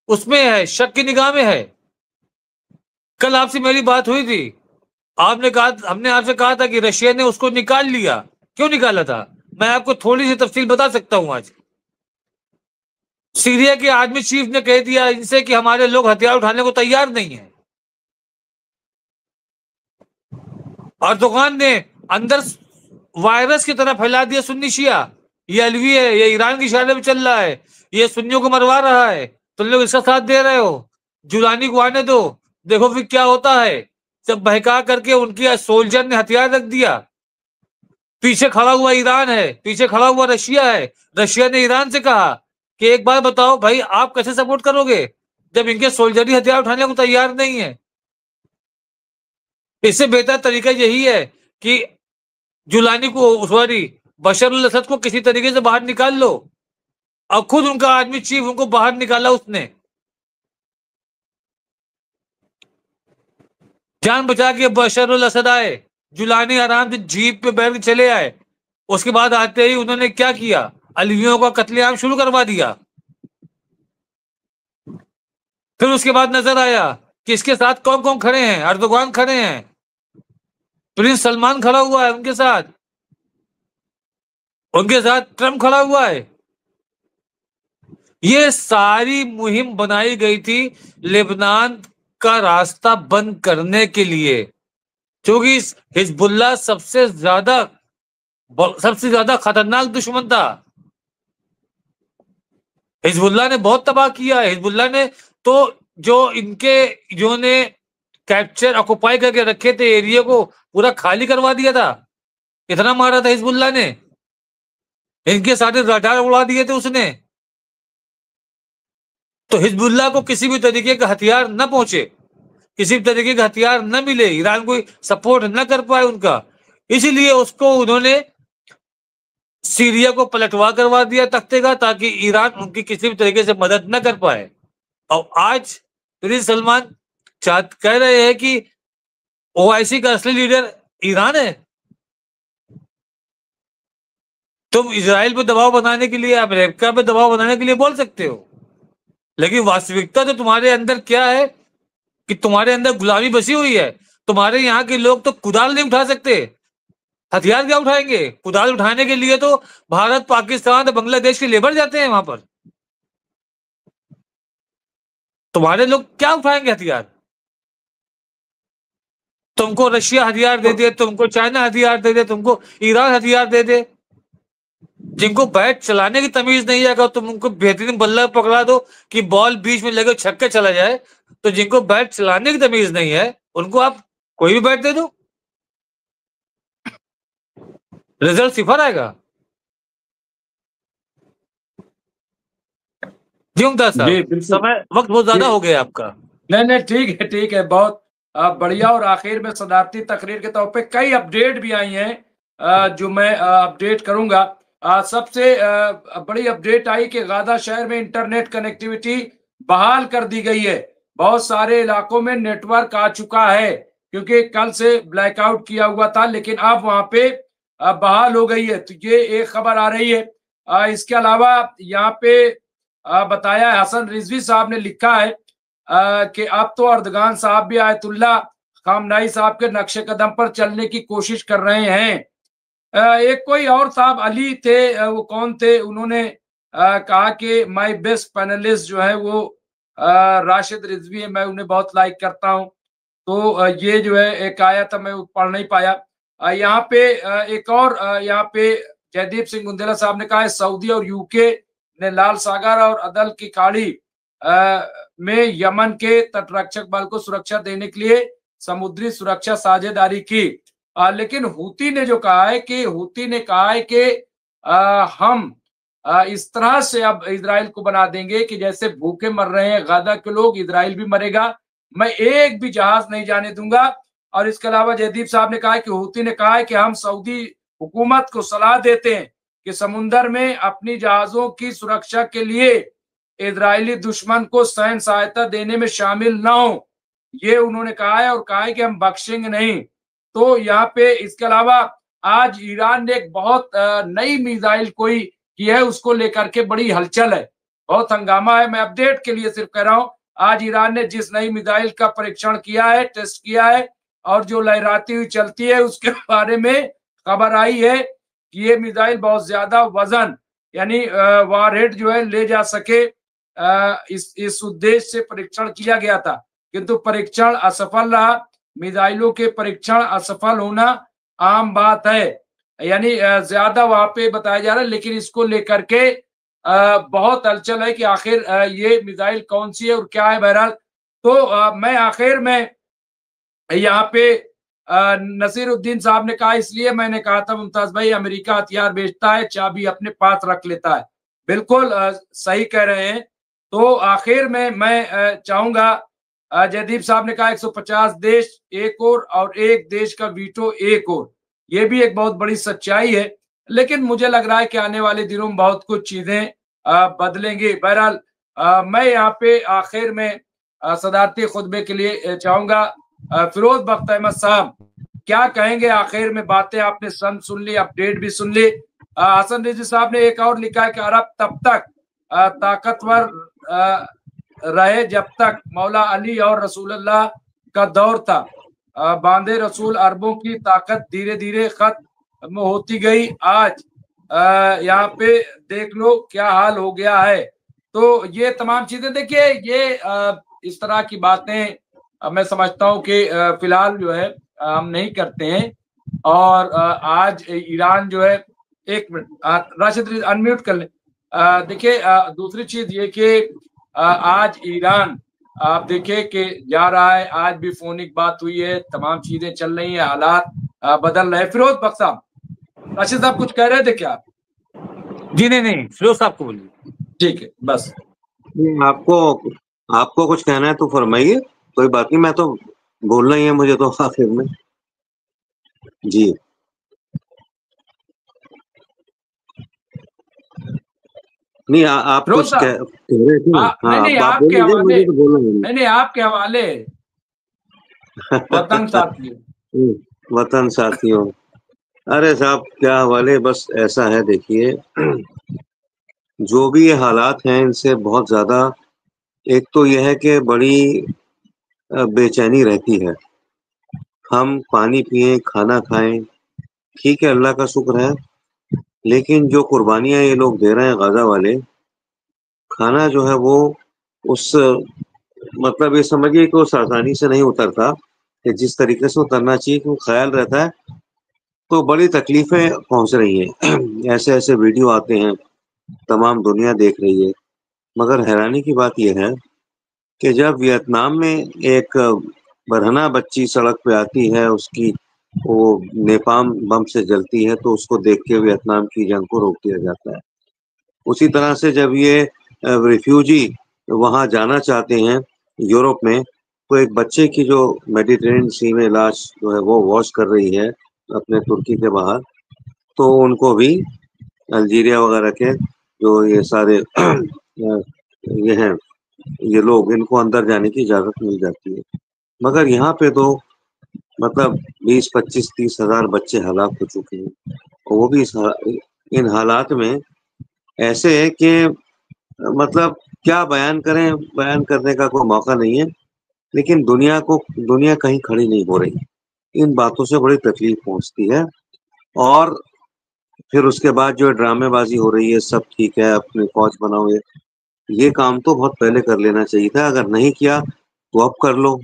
Speaker 3: उसमें है, शक की निगाह में है? कल आपसे मेरी बात हुई थी, आपने कहा, हमने आपसे कहा था कि रशिया ने उसको निकाल लिया। क्यों निकाला था? मैं आपको थोड़ी सी तफसील बता सकता हूं। आज सीरिया के आर्मी चीफ ने कह दिया इनसे कि हमारे लोग हथियार उठाने को तैयार नहीं है। अर्दोगान ने अंदर वायरस की तरह फैला दिया सुन्नी शिया, ये अलवी है, ये ईरान की इशारे पे चल रहा है, ये सुन्नियों को मरवा रहा है, तुम लोग इसका साथ दे रहे हो, जुलानी को आने दो, देखो फिर क्या होता है। जब बहका करके उनकी सोल्जर ने हथियार रख दिया, पीछे खड़ा हुआ ईरान है, पीछे खड़ा हुआ रशिया है। रशिया ने ईरान से कहा कि एक बार बताओ भाई, आप कैसे सपोर्ट करोगे जब इनके सोल्जर ही हथियार उठाने को तैयार नहीं है? इससे बेहतर तरीका यही है कि जुलानी को, सॉरी, बशर अल असद को किसी तरीके से बाहर निकाल लो। अब खुद उनका आर्मी चीफ उनको बाहर निकाला, उसने जान बचा के बशर अल असद आए, जुलानी आराम से जीप पे बैठ के चले आए। उसके बाद आते ही उन्होंने क्या किया, अलवियों का कत्लेआम शुरू करवा दिया। फिर उसके बाद नजर आया कि इसके साथ कौन कौन खड़े हैं। अर्दोगान खड़े हैं, प्रिंस सलमान खड़ा हुआ है उनके साथ ट्रम्प खड़ा हुआ है। ये सारी मुहिम बनाई गई थी लेबनान का रास्ता बंद करने के लिए, क्योंकि हिजबुल्लाह सबसे ज्यादा खतरनाक दुश्मन था। हिजबुल्लाह ने बहुत तबाह किया है। हिजबुल्लाह ने तो जो इनके जिन्होंने कैप्चर ऑक्युपाई करके रखे थे एरिया को पूरा खाली करवा दिया था, इतना मारा था हिजबुल्लाह ने, इनके सारे रडार उड़ा दिए थे उसने। तो हिजबुल्लाह को किसी भी तरीके का हथियार न पहुंचे, किसी भी तरीके का हथियार न मिले, ईरान कोई सपोर्ट न कर पाए उनका, इसीलिए उसको उन्होंने सीरिया को पलटवा करवा दिया तख्ते का, ताकि ईरान उनकी किसी भी तरीके से मदद न कर पाए। और आज प्रिंस सलमान कह रहे हैं कि ओआईसी का असली लीडर ईरान है। तुम इजराइल पे दबाव बनाने के लिए, अमेरिका पे दबाव बनाने के लिए बोल सकते हो, लेकिन वास्तविकता तो तुम्हारे अंदर क्या है कि तुम्हारे अंदर गुलामी बसी हुई है। तुम्हारे यहाँ के लोग तो कुदाल नहीं उठा सकते, हथियार क्या उठाएंगे? कुदाल उठाने के लिए तो भारत, पाकिस्तान और बांग्लादेश के लेबर जाते हैं वहां पर। तुम्हारे लोग क्या उठाएंगे हथियार? तुमको रशिया हथियार दे दे, तुमको चाइना हथियार दे दे, तुमको ईरान हथियार दे दे, जिनको बैट चलाने की तमीज नहीं है, अगर तुम उनको बेहतरीन बल्ला पकड़ा दो कि बॉल बीच में लगे छक्के चला जाए, तो जिनको बैट चलाने की तमीज नहीं है उनको आप कोई भी बैट दे दो, रिजल्ट सिफर आएगा। जी मुमताज साहब, समय वक्त बहुत ज्यादा हो गया आपका।
Speaker 2: नहीं ठीक है बहुत बढ़िया। और आखिर में सदारती तकरीर के तौर पे कई अपडेट भी आई हैं जो मैं अपडेट करूंगा। सबसे बड़ी अपडेट आई कि गाजा शहर में इंटरनेट कनेक्टिविटी बहाल कर दी गई है। बहुत सारे इलाकों में नेटवर्क आ चुका है क्योंकि कल से ब्लैकआउट किया हुआ था, लेकिन अब वहां पे बहाल हो गई है। तो ये एक खबर आ रही है। इसके अलावा यहाँ पे बताया है, हसन रिजवी साहब ने लिखा है कि अब तो अर्दगान साहब भी आयतुल्ला खामनाई साहब के नक्शे कदम पर चलने की कोशिश कर रहे हैं। एक कोई और साहब अली थे, वो कौन थे, उन्होंने कहा कि माय बेस्ट पैनलिस्ट जो है वो राशिद रिजवी है, मैं उन्हें बहुत लाइक करता हूं। तो ये जो है एक आया था, मैं पढ़ नहीं पाया। यहाँ पे एक और यहाँ पे जयदीप सिंह गुंदेला साहब ने कहा है सऊदी और यूके ने लाल सागर और अदल की खाड़ी में यमन के तटरक्षक बल को सुरक्षा देने के लिए समुद्री सुरक्षा साझेदारी की। लेकिन हूती ने जो कहा है कि हूती ने कहा है कि हम इस तरह से अब इजराइल को बना देंगे कि जैसे भूखे मर रहे हैं गाजा के लोग, इजराइल भी मरेगा, मैं एक भी जहाज नहीं जाने दूंगा। और इसके अलावा जयदीप साहब ने कहा है कि हूती ने कहा है कि हम सऊदी हुकूमत को सलाह देते हैं कि समुद्र में अपनी जहाजों की सुरक्षा के लिए इजरायली दुश्मन को सैन्य सहायता देने में शामिल न हो, ये उन्होंने कहा है। और कहा है कि हम बख्शेंगे नहीं। तो यहाँ पे इसके अलावा आज ईरान ने एक बहुत नई मिसाइल कोई की है, उसको लेकर के बड़ी हलचल है, बहुत हंगामा है। मैं अपडेट के लिए सिर्फ कह रहा हूँ, आज ईरान ने जिस नई मिसाइल का परीक्षण किया है, टेस्ट किया है, और जो लहराती हुई चलती है, उसके बारे में खबर आई है कि ये मिसाइल बहुत ज्यादा वजन यानी वारहेड जो है ले जा सके। इस उद्देश्य से परीक्षण किया गया था, किंतु परीक्षण असफल रहा। मिसाइलों के परीक्षण असफल होना आम बात है, यानी ज्यादा वहां पे बताया जा रहा है। लेकिन इसको लेकर के बहुत हलचल है कि आखिर ये मिसाइल कौन सी है और क्या है। बहरहाल तो मैं आखिर में यहाँ पे नसीरुद्दीन साहब ने कहा, इसलिए मैंने कहा था मुमताज भाई, अमेरिका हथियार बेचता है, चाबी अपने पास रख लेता है। बिल्कुल सही कह रहे हैं। तो आखिर में मैं चाहूंगा, जयदीप साहब ने कहा 150 देश एक और एक देश का वीटो एक और, ये भी एक बहुत बड़ी सच्चाई है। लेकिन मुझे लग रहा है कि आने वाले दिनों में बहुत कुछ चीजें बदलेंगी। बहरहाल मैं यहाँ पे आखिर में सदारती खुतबे के लिए चाहूंगा फिरोज बख्त अहमद साहब, क्या कहेंगे आखिर में? बातें आपने सुन ली, अपडेट भी सुन ली। हसन रिजवी साहब ने एक और लिखा है कि अरब तब तक ताकतवर रहे जब तक मौला अली और रसूलुल्लाह का दौर था। बांदे रसूल अरबों की ताकत धीरे धीरे खत्म होती गई। आज यहाँ पे देख लो क्या हाल हो गया है। तो ये तमाम चीजें देखिए, ये इस तरह की बातें मैं समझता हूँ कि फिलहाल जो है हम नहीं करते हैं। और आज ईरान जो है, एक मिनट राशिद अनम्यूट कर ले। देखिए दूसरी चीज ये कि आज ईरान आप देखिए कि जा रहा है, आज भी फोनिक बात हुई है, तमाम चीजें चल रही हैं, हालात बदल रहे हैं। फिरोज बख्त साहब, राशिद साहब कुछ कह रहे थे क्या?
Speaker 3: जी नहीं, फिरोज साहब को बोलिए।
Speaker 2: ठीक है, बस
Speaker 1: आपको कुछ कहना है तो फरमाइए, कोई बात नहीं, मैं तो बोलना ही है मुझे तो आखिर में। जी नहीं, आप कुछ कह रहे थे।
Speaker 2: नहीं, आपके हवाले नहीं, आपके हवाले वतन साथियों
Speaker 1: वतन साथियों, अरे साहब क्या हवाले, बस ऐसा है, देखिए जो भी ये हालात हैं इनसे बहुत ज्यादा, एक तो यह है कि बड़ी बेचैनी रहती है। हम पानी पिए, खाना खाएं, ठीक है, अल्लाह का शुक्र है, लेकिन जो कुर्बानियां ये लोग दे रहे हैं गाजा वाले, खाना जो है वो उस मतलब ये समझिए कि उस आसानी से नहीं उतरता। कि जिस तरीके से उतरना चाहिए, कि वो ख्याल रहता है, तो बड़ी तकलीफें पहुंच रही हैं। ऐसे ऐसे वीडियो आते हैं, तमाम दुनिया देख रही है। मगर हैरानी की बात यह है कि जब वियतनाम में एक बरहना बच्ची सड़क पे आती है, उसकी वो नेपाम बम से जलती है, तो उसको देख के वियतनाम की जंग को रोक दिया जाता है। उसी तरह से जब ये रिफ्यूजी वहाँ जाना चाहते हैं यूरोप में, तो एक बच्चे की जो मेडिटेरेनियन सी में लाश जो है वो वॉश कर रही है अपने तुर्की के बाहर, तो उनको भी अल्जीरिया वगैरह के जो ये सारे ये हैं, ये लोग, इनको अंदर जाने की इजाज़त मिल जाती है। मगर यहाँ पे तो मतलब 20, 25, 30 हज़ार बच्चे हलाक हो चुके हैं, और वो भी इन हालात में ऐसे है कि मतलब क्या बयान करें, बयान करने का कोई मौका नहीं है। लेकिन दुनिया कहीं खड़ी नहीं हो रही। इन बातों से बड़ी तकलीफ पहुंचती है। और फिर उसके बाद जो ड्रामेबाजी हो रही है, सब ठीक है, अपनी फौज बनाओ, ये काम तो बहुत पहले कर लेना चाहिए था। अगर नहीं किया तो अब कर लो।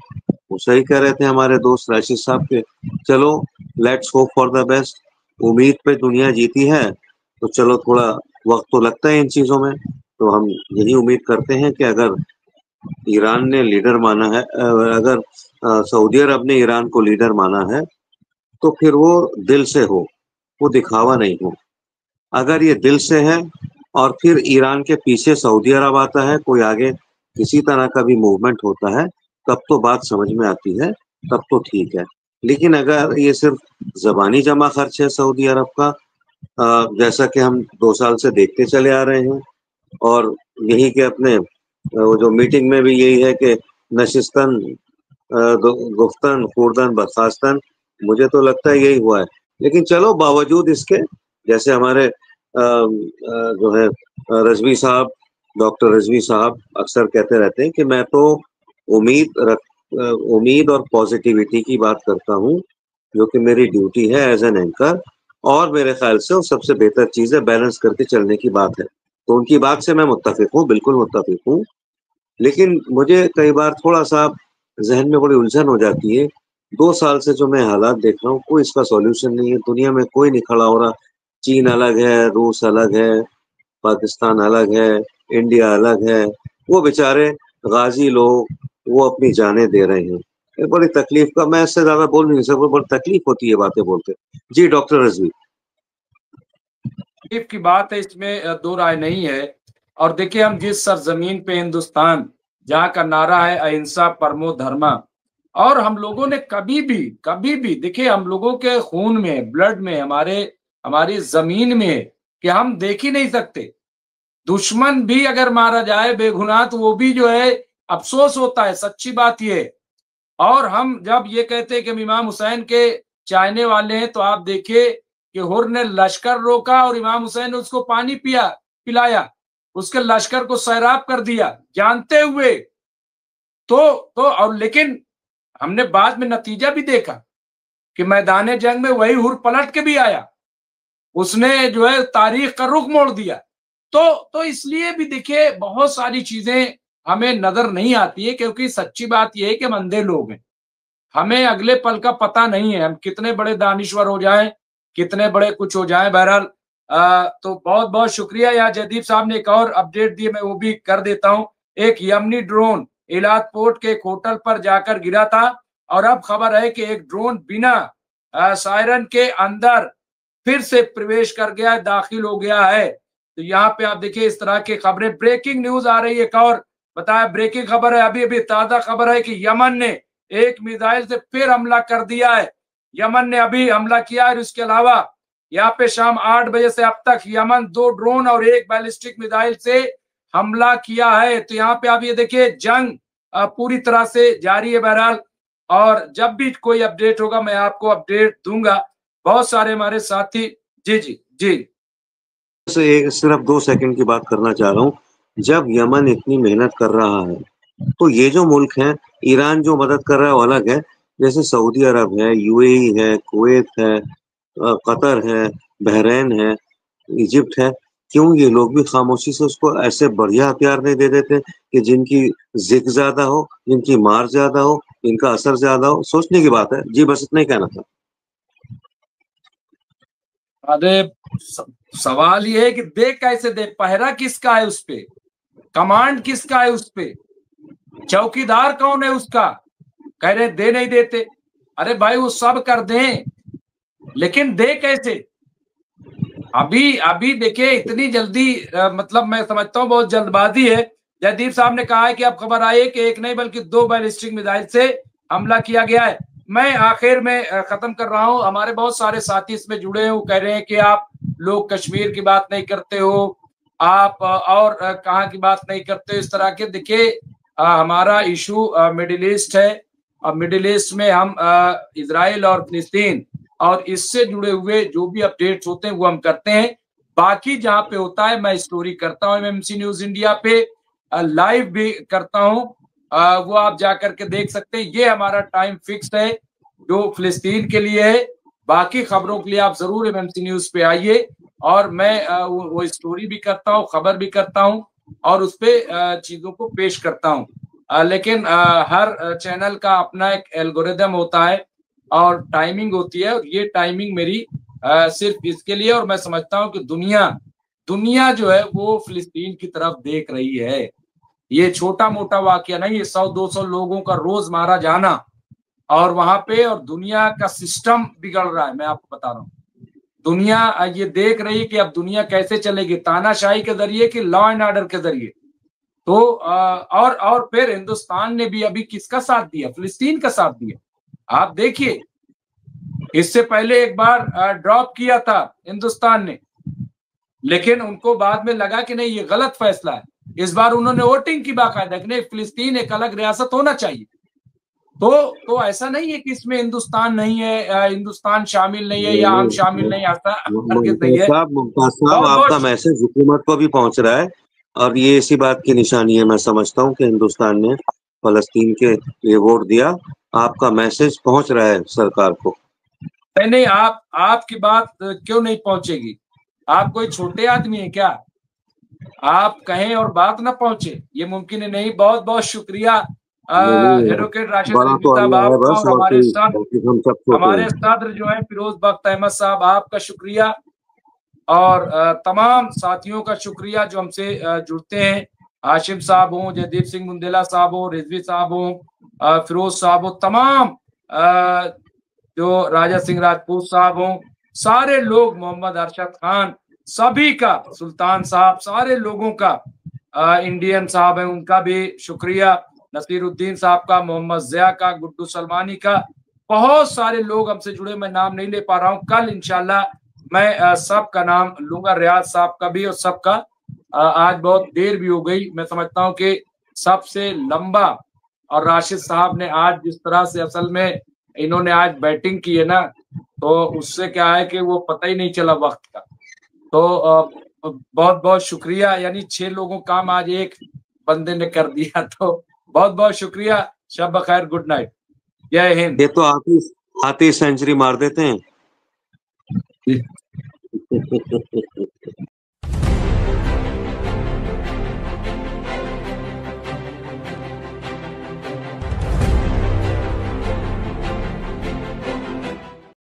Speaker 1: वो सही कह रहे थे हमारे दोस्त राशिद साहब के, चलो let's hope for the best. उम्मीद पे दुनिया जीती है, तो चलो थोड़ा वक्त तो लगता है इन चीजों में। तो हम यही उम्मीद करते हैं कि अगर ईरान ने लीडर माना है, अगर सऊदी अरब ने ईरान को लीडर माना है, तो फिर वो दिल से हो, वो दिखावा नहीं हो। अगर ये दिल से है और फिर ईरान के पीछे सऊदी अरब आता है, कोई आगे किसी तरह का भी मूवमेंट होता है, तब तो बात समझ में आती है, तब तो ठीक है। लेकिन अगर ये सिर्फ जबानी जमा खर्च है सऊदी अरब का, जैसा कि हम 2 साल से देखते चले आ रहे हैं, और यही कि अपने वो जो मीटिंग में भी यही है कि नशिस्तन गुफ्तन खुर्दन बर्खास्तन, मुझे तो लगता है यही हुआ है। लेकिन चलो बावजूद इसके, जैसे हमारे जो है रजवी साहब, डॉक्टर रजवी साहब अक्सर कहते रहते हैं कि मैं तो उम्मीद और पॉजिटिविटी की बात करता हूँ, जो कि मेरी ड्यूटी है एज एन एंकर। और मेरे ख्याल से वो सबसे बेहतर चीज़ है, बैलेंस करके चलने की बात है। तो उनकी बात से मैं मुत्तफिक हूँ, बिल्कुल मुत्तफिक हूँ। लेकिन मुझे कई बार थोड़ा-सा ज़हन में बड़ी उलझन हो जाती है। 2 साल से जो मैं हालात देख रहा हूँ, कोई इसका सॉल्यूशन नहीं है, दुनिया में कोई नहीं खड़ा हो रहा। चीन अलग है, रूस अलग है, पाकिस्तान अलग है, इंडिया अलग है। वो बेचारे गाज़ी लोग, वो अपनी जानें दे रहे हैं। ये बड़ी तकलीफ़ का, मैं इससे ज़्यादा बोल नहीं सकता, बड़ी तकलीफ़ होती है बातें बोलते। जी, डॉक्टर रज़वी।
Speaker 2: तकलीफ की बात है, इसमें दो राय नहीं है। और देखिए, हम जिस सरजमीन पे हिंदुस्तान, जहाँ का नारा है अहिंसा परमो धर्मा, और हम लोगों ने कभी भी देखिए, हम लोगों के खून में, ब्लड में, हमारी जमीन में है कि हम देख ही नहीं सकते। दुश्मन भी अगर मारा जाए बेगुनाह, तो वो भी जो है अफसोस होता है, सच्ची बात ये है। और हम जब ये कहते हैं कि हम इमाम हुसैन के चाहने वाले हैं, तो आप देखिए कि हुर ने लश्कर रोका और इमाम हुसैन ने उसको पानी पिलाया, उसके लश्कर को सैराब कर दिया जानते हुए। तो और लेकिन हमने बाद में नतीजा भी देखा कि मैदान जंग में वही हुर पलट के भी आया, उसने जो है तारीख का रुख मोड़ दिया। तो इसलिए भी देखिए, बहुत सारी चीजें हमें नजर नहीं आती है, क्योंकि सच्ची बात यह है कि हम अंधे लोग हैं। हमें अगले पल का पता नहीं है, हम कितने बड़े दानिश्वर हो जाएं, कितने बड़े कुछ हो जाएं। बहरहाल तो बहुत बहुत शुक्रिया। यहाँ जयदीप साहब ने एक और अपडेट दी, मैं वो भी कर देता हूँ। एक यमनी ड्रोन इलाद पोर्ट के एक होटल पर जाकर गिरा था, और अब खबर है कि एक ड्रोन बिना सायरन के अंदर फिर से प्रवेश कर गया है, दाखिल हो गया है। तो यहाँ पे आप देखिए, इस तरह की खबरें, ब्रेकिंग न्यूज आ रही है। एक और बताया, ब्रेकिंग खबर है, अभी अभी ताजा खबर है कि यमन ने एक मिसाइल से फिर हमला कर दिया है। यमन ने अभी हमला किया है। इसके अलावा यहाँ पे शाम 8 बजे से अब तक यमन 2 ड्रोन और 1 बैलिस्टिक मिसाइल से हमला किया है। तो यहाँ पे आप ये देखिए, जंग पूरी तरह से जारी है। बहरहाल, और जब भी कोई अपडेट होगा मैं आपको अपडेट दूंगा। बहुत सारे हमारे साथी, जी जी जी,
Speaker 1: सिर्फ 2 सेकंड की बात करना चाह रहा हूँ। जब यमन इतनी मेहनत कर रहा है, तो ये जो मुल्क हैं, ईरान जो मदद कर रहा है वो अलग है। जैसे सऊदी अरब है, यूएई है, कुवैत है, कतर है, बहरीन है, इजिप्ट है। क्यों ये लोग भी खामोशी से उसको ऐसे बढ़िया हथियार नहीं दे देते कि जिनकी जिक ज्यादा हो, जिनकी मार ज्यादा हो, इनका असर ज्यादा हो, सोचने की बात है जी, बस इतना ही कहना था।
Speaker 2: अरे सवाल ये है कि दे कैसे दे, पहरा किसका है उस पे, कमांड किसका है उस पे, चौकीदार कौन है उसका, कह रहे दे नहीं देते। अरे भाई वो सब कर दें, लेकिन दे कैसे? अभी अभी देखिए इतनी जल्दी मतलब मैं समझता हूँ बहुत जल्दबाजी है। जयदीप साहब ने कहा है कि अब खबर आई है कि एक नहीं बल्कि 2 बैलिस्टिक मिसाइल से हमला किया गया है। मैं आखिर में खत्म कर रहा हूं। हमारे बहुत सारे साथी इसमें जुड़े हैं, वो कह रहे हैं कि आप लोग कश्मीर की बात नहीं करते हो, आप और कहाँ की बात नहीं करते हो, इस तरह के। देखिए हमारा इशू मिडिल ईस्ट है, और मिडिल ईस्ट में हम इजराइल और फिलिस्तीन और इससे जुड़े हुए जो भी अपडेट्स होते हैं वो हम करते हैं। बाकी जहां पे होता है मैं स्टोरी करता हूँ, एमएमसी न्यूज इंडिया पे लाइव भी करता हूँ, वो आप जाकर के देख सकते हैं। ये हमारा टाइम फिक्स है जो फिलिस्तीन के लिए है। बाकी खबरों के लिए आप जरूर एमएमसी न्यूज पे आइए, और मैं वो स्टोरी भी करता हूँ, खबर भी करता हूँ, और उस पे चीजों को पेश करता हूँ। लेकिन हर चैनल का अपना एक एल्गोरिदम होता है और टाइमिंग होती है, और ये टाइमिंग मेरी सिर्फ इसके लिए। और मैं समझता हूँ कि दुनिया जो है वो फिलिस्तीन की तरफ देख रही है। ये छोटा मोटा वाकया नहीं, ये 100-200 लोगों का रोज मारा जाना, और वहां पे और दुनिया का सिस्टम बिगड़ रहा है। मैं आपको बता रहा हूँ, दुनिया ये देख रही है कि अब दुनिया कैसे चलेगी, तानाशाही के जरिए कि लॉ एंड ऑर्डर के जरिए। तो और फिर हिंदुस्तान ने भी अभी किसका साथ दिया? फिलिस्तीन का साथ दिया। आप देखिए, इससे पहले एक बार ड्रॉप किया था हिंदुस्तान ने, लेकिन उनको बाद में लगा कि नहीं ये गलत फैसला है। इस बार उन्होंने वोटिंग की बाकायदा कि नहीं फिलिस्तीन एक अलग रियासत होना चाहिए। तो ऐसा नहीं है कि इसमें हिंदुस्तान नहीं है, हिंदुस्तान शामिल नहीं है या हम शामिल नहीं, आता हरगिज़ नहीं है।
Speaker 1: मुमताज साहब, आपका मैसेज हुकूमत को भी पहुंच रहा है, और ये इसी बात की निशानी है। मैं समझता हूँ कि हिंदुस्तान ने फलस्तीन के लिए वोट दिया, आपका मैसेज पहुंच रहा है सरकार को।
Speaker 2: नहीं, आपकी बात क्यों नहीं पहुंचेगी? आप कोई छोटे आदमी है क्या? आप कहें और बात ना पहुंचे, ये मुमकिन है नहीं। बहुत बहुत शुक्रिया एडवोकेट राशिद रिजवी साहब आपका, और हमारे सदर जो है फिरोज बख्त अहमद साहब, आपका शुक्रिया, और तमाम साथियों का शुक्रिया जो हमसे जुड़ते हैं। हाशिम साहब हों, जयदीप सिंह बुंदेला साहब हों, रिजवी साहब हों, फिरोज साहब हों, तमाम जो राजा सिंह राजपूत साहब हों, सारे लोग, मोहम्मद अरशद खान, सभी का, सुल्तान साहब, सारे लोगों का, इंडियन साहब है उनका भी शुक्रिया, नसीरुद्दीन साहब का, मोहम्मद जिया का, गुड्डू सलमानी का, बहुत सारे लोग हमसे जुड़े। मैं नाम नहीं ले पा रहा हूँ, कल इंशाल्लाह मैं सबका नाम लूंगा, रियाज साहब का भी और सबका। आज बहुत देर भी हो गई, मैं समझता हूँ कि सबसे लंबा, और राशिद साहब ने आज जिस तरह से असल में इन्होंने आज बैटिंग की है ना, तो उससे क्या है कि वो पता ही नहीं चला वक्त का। तो बहुत बहुत शुक्रिया, यानी 6 लोगों का काम आज एक बंदे ने कर दिया। तो बहुत बहुत शुक्रिया, शब बखैर, गुड नाइट, जय हिंद।
Speaker 1: ये तो आती सेंचुरी मार देते हैं।